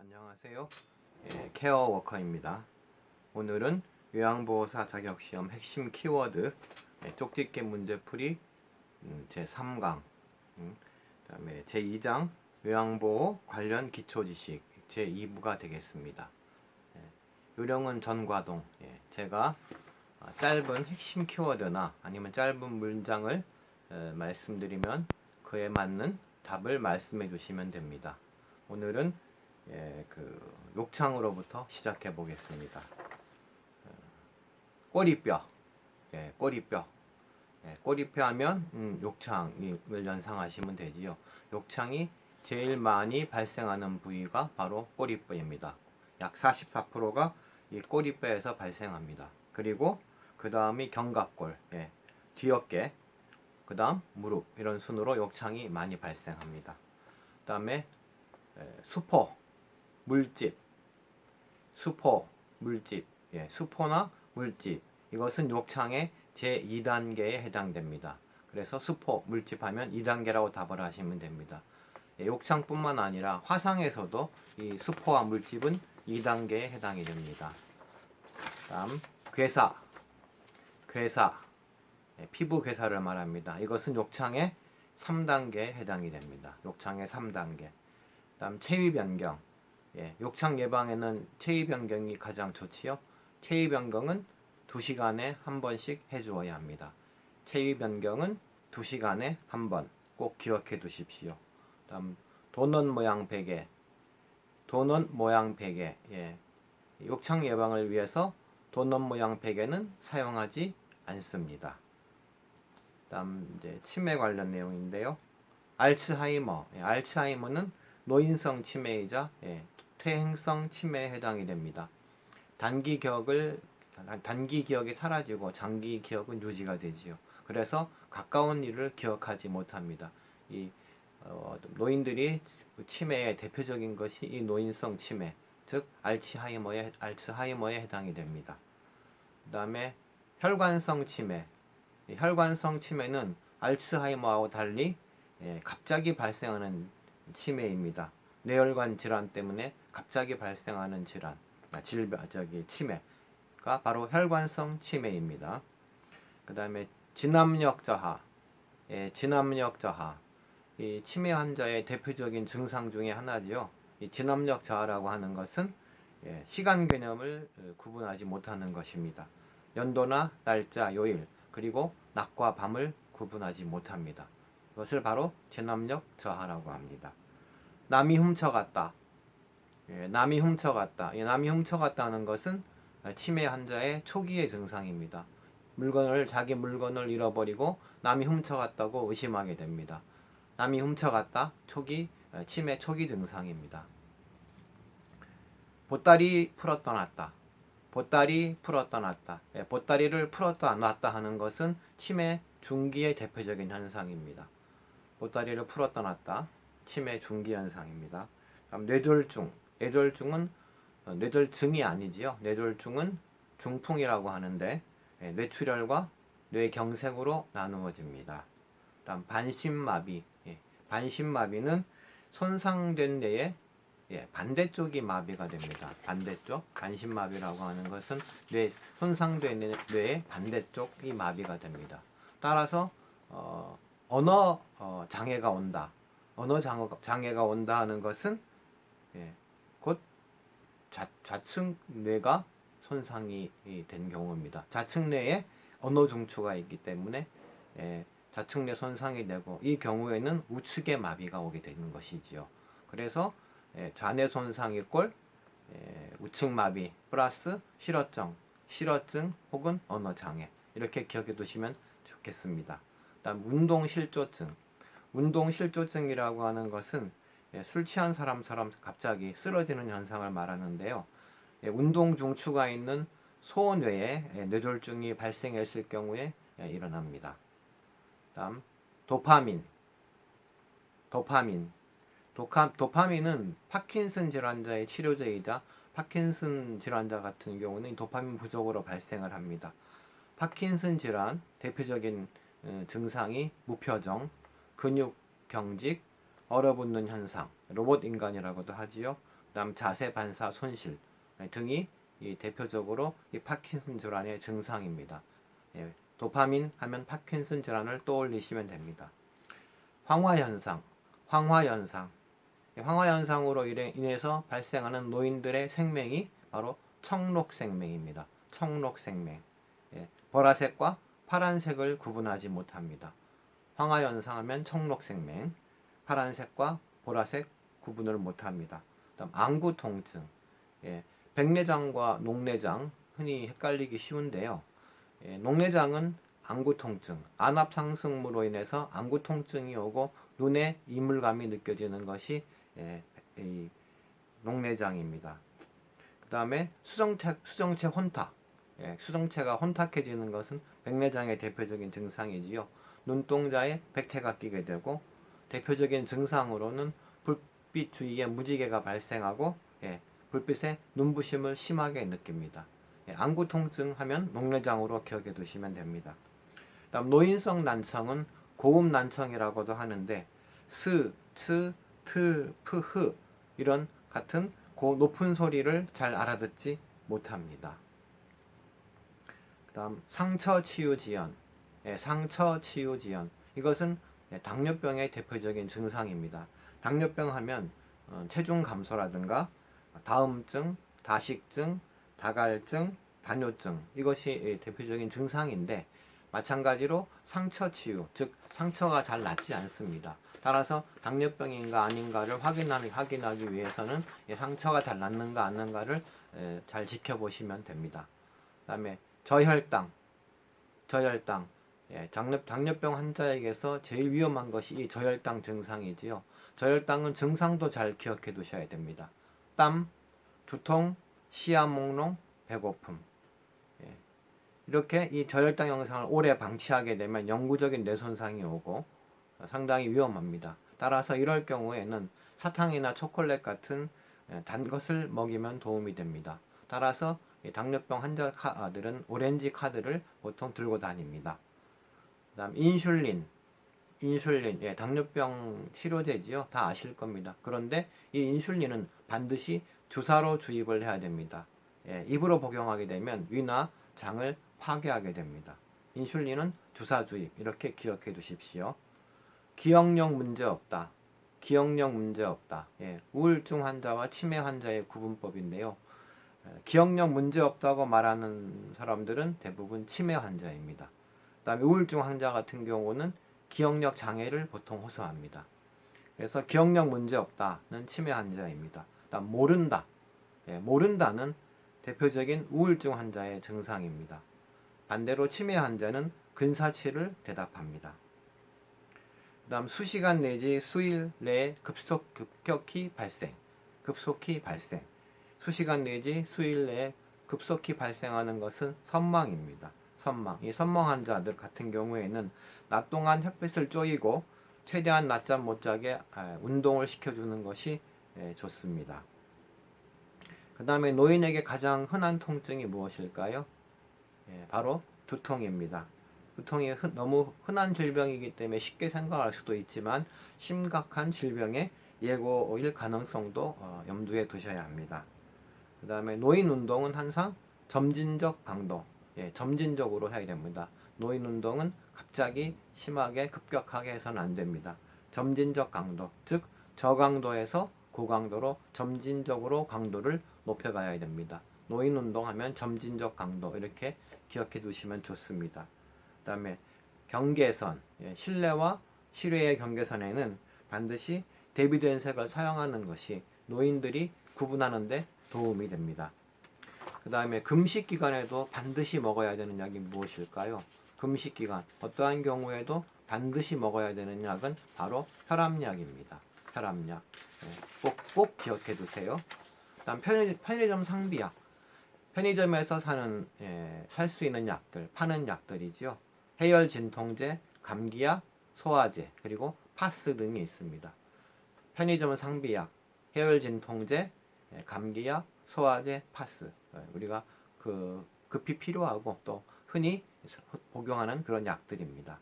안녕하세요. 케어워커입니다. 오늘은 요양보호사 자격시험 핵심 키워드 쪽집게 문제풀이 제3강 그다음에 제2장 요양보호 관련 기초지식 제2부가 되겠습니다. 요령은 전과동. 제가 짧은 핵심 키워드나 아니면 짧은 문장을 말씀드리면 그에 맞는 답을 말씀해 주시면 됩니다. 오늘은 욕창으로부터 시작해 보겠습니다. 꼬리뼈, 꼬리뼈. 꼬리뼈 하면 욕창을 연상하시면 되지요. 욕창이 제일 많이 발생하는 부위가 바로 꼬리뼈입니다. 약 44%가 이 꼬리뼈에서 발생합니다. 그리고 그 다음이 견갑골, 뒤어깨, 그 다음 무릎, 이런 순으로 욕창이 많이 발생합니다. 그 다음에 수포, 물집, 수포, 물집, 수포나 물집, 이것은 욕창의 제2단계에 해당됩니다. 그래서 수포, 물집 하면 2단계라고 답을 하시면 됩니다. 욕창뿐만 아니라 화상에서도 이 수포와 물집은 2단계에 해당이 됩니다. 다음 괴사, 괴사, 피부 괴사를 말합니다. 이것은 욕창의 3단계에 해당이 됩니다. 욕창의 3단계. 다음 체위 변경. 욕창 예방에는 체위 변경이 가장 좋지요. 체위 변경은 2시간에 한 번씩 해주어야 합니다. 체위 변경은 2시간에 한 번 꼭 기억해 두십시오. 다음 도넛 모양 베개. 도넛 모양 베개. 욕창 예방을 위해서 도넛 모양 베개는 사용하지 않습니다. 다음 이제 치매 관련 내용인데요. 알츠하이머. 알츠하이머는 노인성 치매이자 퇴행성 치매에 해당이 됩니다. 단기 기억이 사라지고 장기 기억은 유지가 되지요. 그래서 가까운 일을 기억하지 못합니다. 노인들이 치매의 대표적인 것이 이 노인성 치매, 즉 알츠하이머에 해당이 됩니다. 그 다음에 혈관성 치매. 혈관성 치매는 알츠하이머하고 달리 갑자기 발생하는 치매입니다. 뇌혈관 질환 때문에 갑자기 발생하는 질환, 치매가 바로 혈관성 치매입니다. 그 다음에 진압력 저하, 진압력 저하, 이 치매 환자의 대표적인 증상 중에 하나지요. 이 진압력 저하라고 하는 것은 시간 개념을 구분하지 못하는 것입니다. 연도나 날짜, 요일, 그리고 낮과 밤을 구분하지 못합니다. 이것을 바로 진압력 저하라고 합니다. 남이 훔쳐갔다. 남이 훔쳐갔다. 남이 훔쳐갔다는 것은 치매 환자의 초기의 증상입니다. 자기 물건을 잃어버리고 남이 훔쳐갔다고 의심하게 됩니다. 남이 훔쳐갔다. 치매 초기 증상입니다. 보따리 풀어 떠났다. 보따리 풀어 떠났다. 보따리를 풀었다 놨다 하는 것은 치매 중기의 대표적인 현상입니다. 보따리를 풀어 떠났다. 치매 중기 현상입니다. 다음 뇌졸중. 뇌졸중은 뇌졸증이 아니지요. 뇌졸중은 중풍이라고 하는데 뇌출혈과 뇌경색으로 나누어집니다. 다음 반신마비. 반신마비는 손상된 뇌의 반대쪽이 마비가 됩니다. 반대쪽. 반신마비라고 하는 것은 손상된 뇌의 반대쪽이 마비가 됩니다. 따라서 언어 장애가 온다. 언어 장애가 온다 하는 것은 곧 좌측 뇌가 손상이 된 경우입니다. 좌측 뇌에 언어 중추가 있기 때문에 좌측 뇌 손상이 되고 이 경우에는 우측의 마비가 오게 되는 것이지요. 그래서 좌뇌 손상 이꼴 우측 마비 플러스 실어증 혹은 언어 장애, 이렇게 기억해 두시면 좋겠습니다. 다음 운동실조증. 운동실조증이라고 하는 것은 술 취한 사람처럼 갑자기 쓰러지는 현상을 말하는데요. 운동 중추가 있는 소뇌에 뇌졸중이 발생했을 경우에 일어납니다. 다음 도파민. 도파민은 파킨슨 질환자의 치료제이자 파킨슨 질환자 같은 경우는 도파민 부족으로 발생을 합니다. 파킨슨 질환 대표적인 증상이 무표정, 근육 경직, 얼어붙는 현상, 로봇 인간이라고도 하지요. 그다음 자세 반사 손실 등이 이 대표적으로 이 파킨슨 질환의 증상입니다. 예, 도파민 하면 파킨슨 질환을 떠올리시면 됩니다. 황화현상, 황화현상으로 인해서 발생하는 노인들의 생명이 바로 청록생명입니다. 청록생명. 예, 보라색과 파란색을 구분하지 못합니다. 황화현상 하면 청록생명, 파란색과 보라색 구분을 못합니다. 그다음 안구통증, 예, 백내장과 녹내장 흔히 헷갈리기 쉬운데요. 예, 녹내장은 안구통증, 안압상승으로 인해서 안구통증이 오고 눈에 이물감이 느껴지는 것이 이 녹내장입니다. 그 다음에 수정체 혼탁, 수정체가 혼탁해지는 것은 백내장의 대표적인 증상이지요. 눈동자에 백태가 끼게 되고 대표적인 증상으로는 불빛 주위에 무지개가 발생하고 불빛에 눈부심을 심하게 느낍니다. 안구 통증 하면 녹내장으로 기억해 두시면 됩니다. 다음 노인성 난청은 고음 난청이라고도 하는데 스, 츠, 트, 프, 흐 이런 같은 높은 소리를 잘 알아듣지 못합니다. 그 다음 상처치유지연, 상처치유지연 이것은 당뇨병의 대표적인 증상입니다. 당뇨병 하면 체중 감소라든가 다음증, 다식증, 다갈증, 단뇨증 이것이 대표적인 증상인데 마찬가지로 상처치유, 즉 상처가 잘 낫지 않습니다. 따라서 당뇨병인가 아닌가를 확인하기 위해서는 상처가 잘 낫는가 안 낫는가를 잘 지켜보시면 됩니다. 그 다음에 저혈당, 당뇨병 환자에게서 제일 위험한 것이 이 저혈당 증상이지요. 저혈당은 증상도 잘 기억해 두셔야 됩니다. 땀, 두통, 시야 몽롱, 배고픔. 이렇게 이 저혈당 현상을 오래 방치하게 되면 영구적인 뇌손상이 오고 상당히 위험합니다. 따라서 이럴 경우에는 사탕이나 초콜릿 같은 단 것을 먹이면 도움이 됩니다. 따라서 당뇨병 환자들은 오렌지 카드를 보통 들고 다닙니다. 그다음 인슐린, 당뇨병 치료제지요. 다 아실 겁니다. 그런데 이 인슐린은 반드시 주사로 주입을 해야 됩니다. 입으로 복용하게 되면 위나 장을 파괴하게 됩니다. 인슐린은 주사 주입 이렇게 기억해 두십시오. 기억력 문제 없다. 우울증 환자와 치매 환자의 구분법인데요. 기억력 문제 없다고 말하는 사람들은 대부분 치매 환자입니다. 그다음에 우울증 환자 같은 경우는 기억력 장애를 보통 호소합니다. 그래서 기억력 문제 없다는 치매 환자입니다. 그다음 모른다는 대표적인 우울증 환자의 증상입니다. 반대로 치매 환자는 근사치를 대답합니다. 그 다음 수시간 내지 수일 내에 급속히 발생. 수시간 내지 수일 내에 급속히 발생하는 것은 선망입니다. 이 선망 환자들 같은 경우에는 낮 동안 햇빛을 쬐이고 최대한 낮잠 못 자게 운동을 시켜주는 것이 좋습니다. 그 다음에 노인에게 가장 흔한 통증이 무엇일까요? 바로 두통입니다. 두통이 너무 흔한 질병이기 때문에 쉽게 생각할 수도 있지만 심각한 질병의 예고일 가능성도 염두에 두셔야 합니다. 그 다음에 노인 운동은 항상 점진적 강도, 점진적으로 해야 됩니다. 노인 운동은 갑자기 심하게 급격하게 해서는 안 됩니다. 점진적 강도, 즉 저강도에서 고강도로 점진적으로 강도를 높여가야 됩니다. 노인 운동하면 점진적 강도 이렇게 기억해 두시면 좋습니다. 그 다음에 경계선, 실내와 실외의 경계선에는 반드시 대비된 색을 사용하는 것이 노인들이 구분하는 데 도움이 됩니다. 그 다음에 금식 기간에도 반드시 먹어야 되는 약이 무엇일까요? 금식 기간, 어떠한 경우에도 반드시 먹어야 되는 약은 바로 혈압약입니다. 혈압약. 꼭 기억해 두세요. 그 다음 편의점 상비약. 편의점에서 살 수 있는 약들, 파는 약들이지요. 해열 진통제, 감기약, 소화제, 그리고 파스 등이 있습니다. 편의점 상비약, 해열 진통제, 감기약, 소화제, 파스. 우리가 급히 필요하고 또 흔히 복용하는 그런 약들입니다.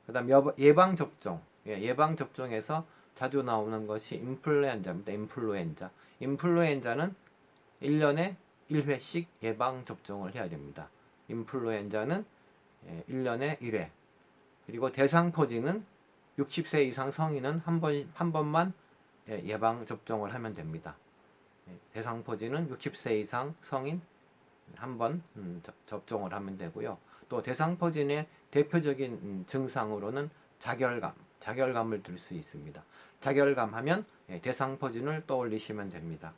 그 다음 예방접종. 예방접종에서 자주 나오는 것이 인플루엔자입니다. 인플루엔자는 1년에 1회씩 예방 접종을 해야 됩니다. 인플루엔자는 1년에 1회. 그리고 대상포진은 60세 이상 성인은 한 번만 예방 접종을 하면 됩니다. 대상포진은 60세 이상 성인 한 번 접종을 하면 되고요. 또 대상포진의 대표적인 증상으로는 자결감을 들 수 있습니다. 자결감하면 대상포진을 떠올리시면 됩니다.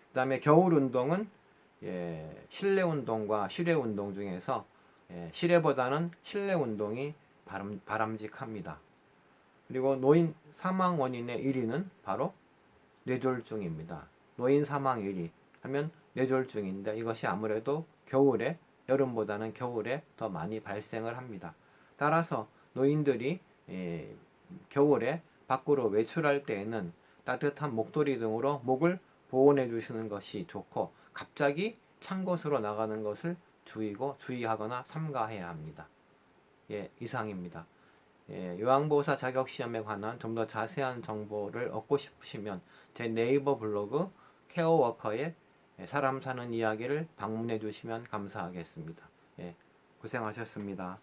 그 다음에 겨울 운동은 실내 운동과 실외 운동 중에서 실외보다는 실내 운동이 바람직합니다. 그리고 노인 사망 원인의 1위는 바로 뇌졸중입니다. 노인 사망 1위 하면 뇌졸중인데 이것이 아무래도 겨울에 여름보다는 겨울에 더 많이 발생을 합니다. 따라서 노인들이 겨울에 밖으로 외출할 때에는 따뜻한 목도리 등으로 목을 보온해 주시는 것이 좋고 갑자기 찬 곳으로 나가는 것을 주의하거나 삼가해야 합니다. 이상입니다. 요양보호사 자격시험에 관한 좀 더 자세한 정보를 얻고 싶으시면 제 네이버 블로그 케어워커의 사람 사는 이야기를 방문해 주시면 감사하겠습니다. 고생하셨습니다.